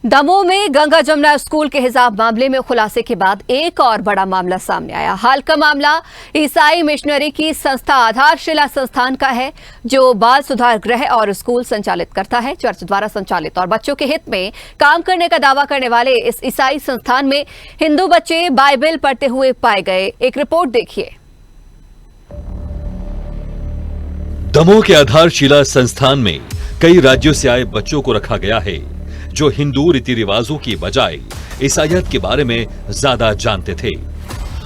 दमोह में गंगा जमुना स्कूल के हिजाब मामले में खुलासे के बाद एक और बड़ा मामला सामने आया। हाल का मामला ईसाई मिशनरी की संस्था आधारशिला संस्थान का है, जो बाल सुधार गृह और स्कूल संचालित करता है। चर्च द्वारा संचालित और बच्चों के हित में काम करने का दावा करने वाले इस ईसाई संस्थान में हिंदू बच्चे बाइबल पढ़ते हुए पाए गए। एक रिपोर्ट देखिए। दमोह के आधारशिला संस्थान में कई राज्यों से आए बच्चों को रखा गया है, जो हिंदू रीति रिवाजों की बजाय ईसाइयत के बारे में ज्यादा जानते थे।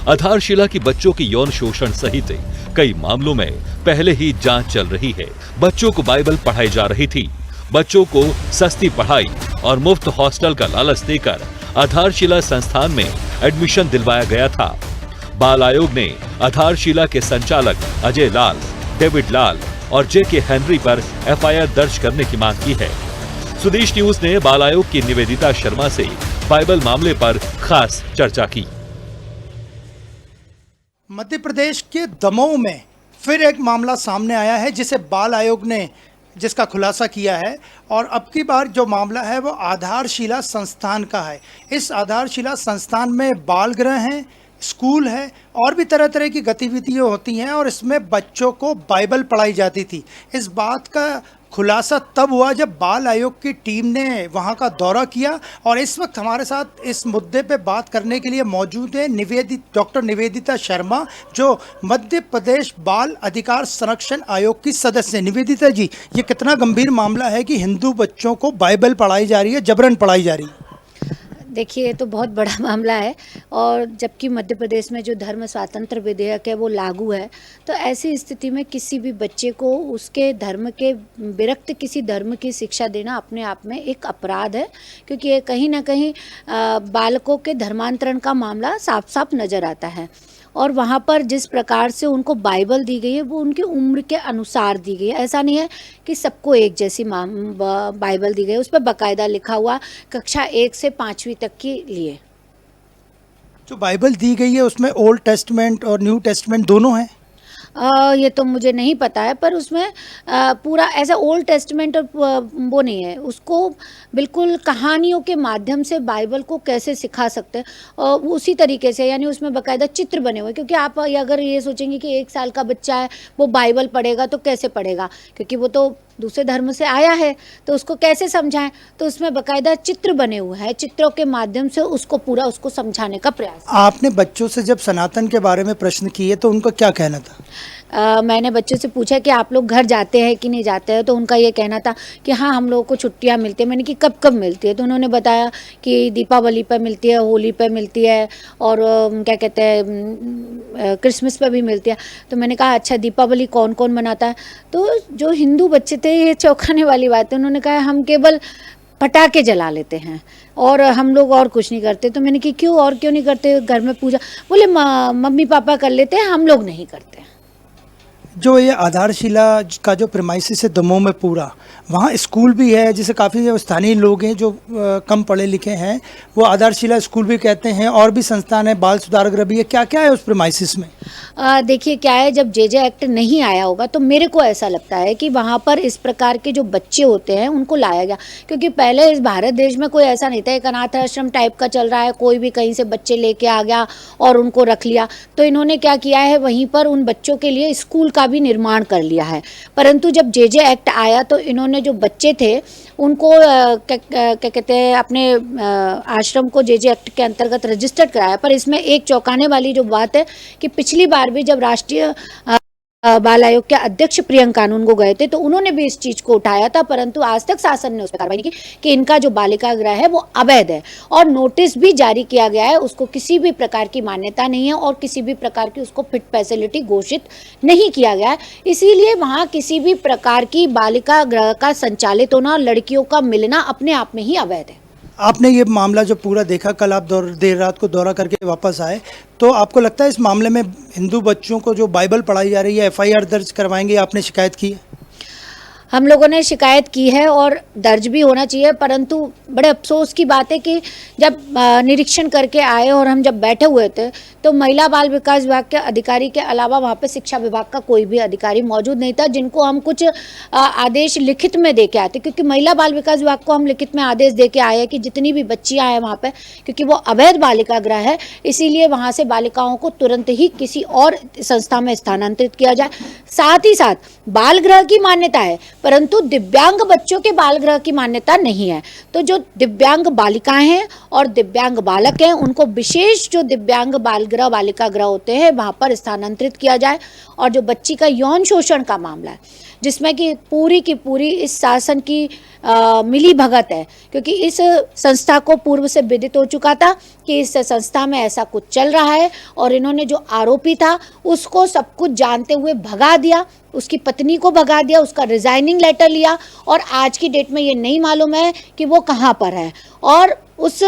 आधारशिला की बच्चों के यौन शोषण सहित कई मामलों में पहले ही जांच चल रही है। बच्चों को बाइबल पढ़ाई जा रही थी। बच्चों को सस्ती पढ़ाई और मुफ्त हॉस्टल का लालच देकर आधारशिला संस्थान में एडमिशन दिलवाया गया था। बाल आयोग ने आधारशिला के संचालक अजय लाल, डेविड लाल और जे.के. हेनरी पर एफआईआर दर्ज करने की मांग की है। स्वदेश न्यूज ने बाल आयोग की निवेदिता शर्मा से बाइबल मामले पर खास चर्चा की। मध्य प्रदेश के दमोह में फिर एक मामला सामने आया है, जिसे बाल आयोग ने जिसका खुलासा किया है, और अब की बार जो मामला है वो आधारशिला संस्थान का है। इस आधारशिला संस्थान में बाल गृह हैं, स्कूल है और भी तरह तरह की गतिविधियाँ होती हैं, और इसमें बच्चों को बाइबल पढ़ाई जाती थी। इस बात का खुलासा तब हुआ जब बाल आयोग की टीम ने वहां का दौरा किया, और इस वक्त हमारे साथ इस मुद्दे पे बात करने के लिए मौजूद है डॉक्टर निवेदिता शर्मा, जो मध्य प्रदेश बाल अधिकार संरक्षण आयोग की सदस्य। निवेदिता जी, ये कितना गंभीर मामला है कि हिंदू बच्चों को बाइबल पढ़ाई जा रही है, जबरन पढ़ाई जा रही है? देखिए, ये तो बहुत बड़ा मामला है, और जबकि मध्य प्रदेश में जो धर्म स्वातंत्र विधेयक है वो लागू है, तो ऐसी स्थिति में किसी भी बच्चे को उसके धर्म के विरक्त किसी धर्म की शिक्षा देना अपने आप में एक अपराध है, क्योंकि ये कहीं ना कहीं बालकों के धर्मांतरण का मामला साफ साफ नज़र आता है। और वहाँ पर जिस प्रकार से उनको बाइबल दी गई है वो उनकी उम्र के अनुसार दी गई है। ऐसा नहीं है कि सबको एक जैसी बाइबल दी गई, उस पर बाकायदा लिखा हुआ कक्षा 1 से 5वीं तक के लिए। जो बाइबल दी गई है उसमें ओल्ड टेस्टमेंट और न्यू टेस्टमेंट दोनों हैं? ये तो मुझे नहीं पता है, पर उसमें पूरा ऐसा ओल्ड टेस्टमेंट वो नहीं है। उसको बिल्कुल कहानियों के माध्यम से बाइबल को कैसे सिखा सकते हैं, और उसी तरीके से, यानी उसमें बाकायदा चित्र बने हुए। क्योंकि आप अगर ये सोचेंगे कि 1 साल का बच्चा है वो बाइबल पढ़ेगा तो कैसे पढ़ेगा, क्योंकि वो तो दूसरे धर्म से आया है, तो उसको कैसे समझाएं? तो उसमें बाकायदा चित्र बने हुए हैं, चित्रों के माध्यम से उसको समझाने का प्रयास। आपने बच्चों से जब सनातन के बारे में प्रश्न किए तो उनका क्या कहना था? मैंने बच्चों से पूछा कि आप लोग घर जाते हैं कि नहीं जाते हैं, तो उनका ये कहना था कि हाँ, हम लोगों को छुट्टियां मिलती है। मैंने कि कब कब मिलती है? तो उन्होंने बताया कि दीपावली पर मिलती है, होली पर मिलती है, और क्या कहते हैं, क्रिसमस पर भी मिलती है। तो मैंने कहा अच्छा, दीपावली कौन कौन मनाता है? तो जो हिंदू बच्चे थे, ये चौंकाने वाली बात है, उन्होंने कहा हम केवल पटाखे जला लेते हैं और हम लोग और कुछ नहीं करते। तो मैंने कि क्यों, और क्यों नहीं करते घर में पूजा? बोले मम्मी पापा कर लेते हैं, हम लोग नहीं करते। जो ये आधारशिला का जो प्रेमाइसिस है दमोह में पूरा, वहाँ स्कूल भी है, जिसे काफ़ी स्थानीय लोग हैं जो कम पढ़े लिखे हैं वो आधारशिला स्कूल भी कहते हैं, और भी संस्थान है, बाल सुधार गृह भी है। क्या क्या है उस प्रेमाइसिस में? देखिए क्या है, जब जे एक्ट नहीं आया होगा तो मेरे को ऐसा लगता है कि वहाँ पर इस प्रकार के जो बच्चे होते हैं उनको लाया गया, क्योंकि पहले इस भारत देश में कोई ऐसा नहीं था। एक अनाथ आश्रम टाइप का चल रहा है, कोई भी कहीं से बच्चे लेके आ गया और उनको रख लिया। तो इन्होंने क्या किया है, वहीं पर उन बच्चों के लिए स्कूल का भी निर्माण कर लिया है। परंतु जब जे एक्ट आया तो इन्होंने जो बच्चे थे उनको क्या कहते हैं, अपने आश्रम को जे एक्ट के अंतर्गत रजिस्टर्ड कराया। पर इसमें एक चौंकाने वाली जो बात है कि पिछली बार भी जब राष्ट्रीय बाल आयोग के अध्यक्ष प्रियंका कानून को गए थे तो उन्होंने भी इस चीज को उठाया था, परंतु आज तक शासन ने उस पर कार्रवाई नहीं की कि इनका जो बालिका गृह है वो अवैध है, और नोटिस भी जारी किया गया है। उसको किसी भी प्रकार की मान्यता नहीं है और किसी भी प्रकार की उसको फिट फैसिलिटी घोषित नहीं किया गया है। इसीलिए वहाँ किसी भी प्रकार की बालिका गृह का संचालित होना और लड़कियों का मिलना अपने आप में ही अवैध है। आपने ये मामला जो पूरा देखा, कल आप देर रात को दौरा करके वापस आए, तो आपको लगता है इस मामले में हिंदू बच्चों को जो बाइबल पढ़ाई जा रही है एफआईआर दर्ज करवाएंगे? आपने शिकायत की है? हम लोगों ने शिकायत की है और दर्ज भी होना चाहिए, परंतु बड़े अफसोस की बात है कि जब निरीक्षण करके आए और हम जब बैठे हुए थे तो महिला बाल विकास विभाग के अधिकारी के अलावा वहाँ पे शिक्षा विभाग का कोई भी अधिकारी मौजूद नहीं था जिनको हम कुछ आदेश लिखित में दे के आते, क्योंकि महिला बाल विकास विभाग को हम लिखित में आदेश दे के आए हैं कि जितनी भी बच्चियाँ हैं वहाँ पे, क्योंकि वो अवैध बालिका गृह है, इसीलिए वहाँ से बालिकाओं को तुरंत ही किसी और संस्था में स्थानांतरित किया जाए। साथ ही साथ बाल गृह की मान्यता है परंतु दिव्यांग बच्चों के बाल गृह की मान्यता नहीं है, तो जो दिव्यांग बालिकाएं हैं और दिव्यांग बालक हैं उनको विशेष जो दिव्यांग बाल गृह बालिका गृह होते हैं वहां पर स्थानांतरित किया जाए। और जो बच्ची का यौन शोषण का मामला है जिसमें कि पूरी की पूरी इस शासन की मिली भगत है, क्योंकि इस संस्था को पूर्व से विदित हो चुका था कि इस संस्था में ऐसा कुछ चल रहा है और इन्होंने जो आरोपी था उसको सब कुछ जानते हुए भगा दिया, उसकी पत्नी को भगा दिया, उसका रिजाइनिंग लेटर लिया और आज की डेट में ये नहीं मालूम है कि वो कहाँ पर है। और उस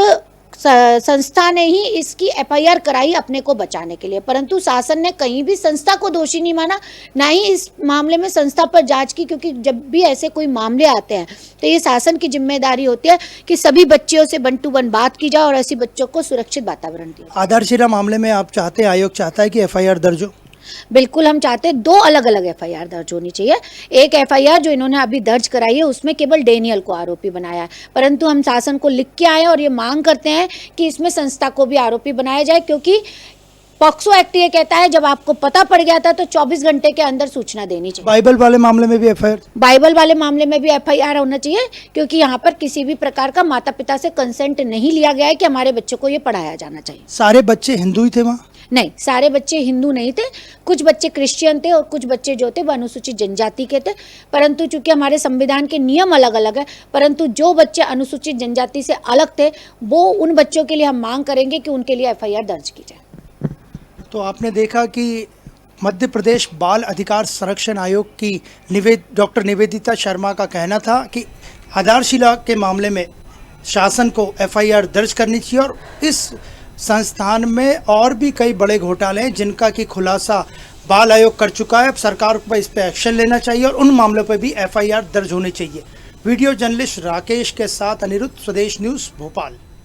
संस्था ने ही इसकी एफआईआर कराई अपने को बचाने के लिए, परंतु शासन ने कहीं भी संस्था को दोषी नहीं माना, ना ही इस मामले में संस्था पर जांच की, क्योंकि जब भी ऐसे कोई मामले आते हैं तो ये शासन की जिम्मेदारी होती है कि सभी बच्चियों से 1 to 1 बात की जाए और ऐसी बच्चों को सुरक्षित वातावरण दिया। आधारशिला मामले में आप चाहते हैं, आयोग चाहता है कि एफआईआर दर्ज हो? बिल्कुल, हम चाहते हैं 2 अलग अलग एफआईआर दर्ज होनी चाहिए। एक एफआईआर जो इन्होंने अभी दर्ज कराई है उसमें केवल डेनियल को आरोपी बनाया है, परंतु हम शासन को लिख के आए और ये मांग करते हैं कि इसमें संस्था को भी आरोपी बनाया जाए, क्योंकि पॉक्सो एक्ट ये कहता है जब आपको पता पड़ गया था तो 24 घंटे के अंदर सूचना देनी चाहिए। बाइबल वाले मामले में भी एफआईआर? बाइबल वाले मामले में भी एफआईआर होना चाहिए, क्योंकि यहाँ पर किसी भी प्रकार का माता पिता से कंसेंट नहीं लिया गया है कि हमारे बच्चों को ये पढ़ाया जाना चाहिए। सारे बच्चे हिंदू ही थे वहाँ? नहीं, सारे बच्चे हिंदू नहीं थे, कुछ बच्चे क्रिश्चियन थे और कुछ बच्चे जो थे वो अनुसूचित जनजाति के थे, परंतु चूंकि हमारे संविधान के नियम अलग अलग है, परंतु जो बच्चे अनुसूचित जनजाति से अलग थे वो उन बच्चों के लिए हम मांग करेंगे कि उनके लिए एफआईआर दर्ज की जाए। तो आपने देखा कि मध्य प्रदेश बाल अधिकार संरक्षण आयोग की डॉक्टर निवेदिता शर्मा का कहना था कि आधारशिला के मामले में शासन को एफआईआर दर्ज करनी चाहिए और इस संस्थान में और भी कई बड़े घोटाले हैं जिनका कि खुलासा बाल आयोग कर चुका है। अब सरकार को इस पर एक्शन लेना चाहिए और उन मामलों पर भी एफआईआर दर्ज होनी चाहिए। वीडियो जर्नलिस्ट राकेश के साथ अनिरुद्ध, स्वदेश न्यूज़, भोपाल।